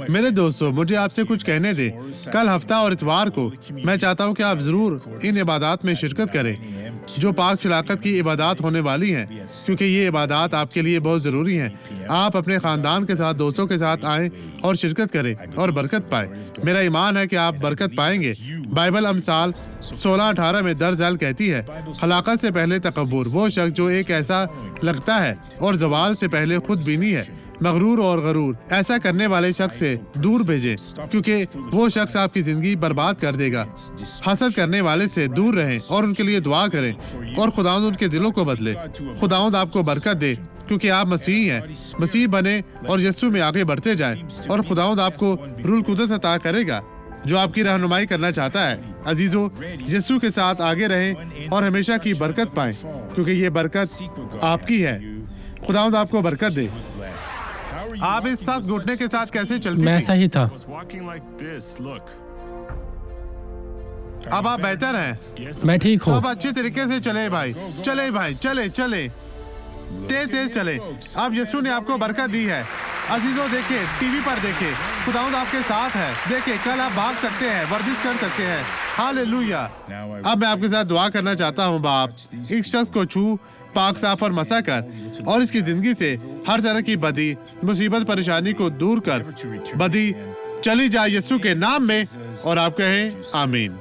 میرے دوستو، مجھے آپ سے کچھ کہنے دیں۔ کل ہفتہ اور اتوار کو میں چاہتا ہوں کہ آپ ضرور ان عبادات میں شرکت کریں جو پاک شراکت کی عبادات ہونے والی ہیں، کیونکہ یہ عبادات آپ کے لیے بہت ضروری ہیں۔ آپ اپنے خاندان کے ساتھ، دوستوں کے ساتھ آئیں اور شرکت کریں اور برکت پائیں۔ میرا ایمان ہے کہ آپ برکت پائیں گے۔ بائبل امثال 16:18 میں درج ذیل کہتی ہے، ہلاکت سے پہلے تکبر، وہ شخص جو ایک ایسا لگتا ہے، اور زوال سے پہلے خود بینی ہے، مغرور اور غرور، ایسا کرنے والے شخص سے دور بھیجیں، کیونکہ وہ شخص آپ کی زندگی برباد کر دے گا۔ حسد کرنے والے سے دور رہیں اور ان کے لیے دعا کریں، اور خداوند ان کے دلوں کو بدلے۔ خداوند آپ کو برکت دے، کیونکہ آپ مسیحی ہیں۔ مسیح بنے اور یسوع میں آگے بڑھتے جائیں، اور خداوند آپ کو روح القدس عطا کرے گا جو آپ کی رہنمائی کرنا چاہتا ہے۔ عزیزو، یسوع کے ساتھ آگے رہیں اور ہمیشہ کی برکت پائیں، کیونکہ یہ برکت آپ کی ہے۔ خداوند آپ کو برکت دے۔ آپ اس سخت گھٹنے کے ساتھ کیسے چلتی میں تھی؟ صحیح تھا۔ اب آپ بہتر ہیں؟ میں ٹھیک تو ہوں۔ اب اچھے طریقے سے چلے بھائی، چلے بھائی، چلے چلے، تیز تیز چلے۔ اب یسوع نے آپ کو برکت دی ہے۔ عزیزوں، دیکھیں، ٹی وی پر دیکھیں، خداوند آپ کے ساتھ ہے۔ دیکھیں، کل آپ بھاگ سکتے ہیں، ورزش کر سکتے ہیں۔ ہاللیلویہ۔ اب میں آپ کے ساتھ دعا کرنا چاہتا ہوں۔ باپ، ایک شخص کو چھو، پاک صاف اور مسح کر، اور اس کی زندگی سے ہر طرح کی بدی، مصیبت، پریشانی کو دور کر، بدی چلی جائے یسوع کے نام میں، اور آپ کہیں آمین۔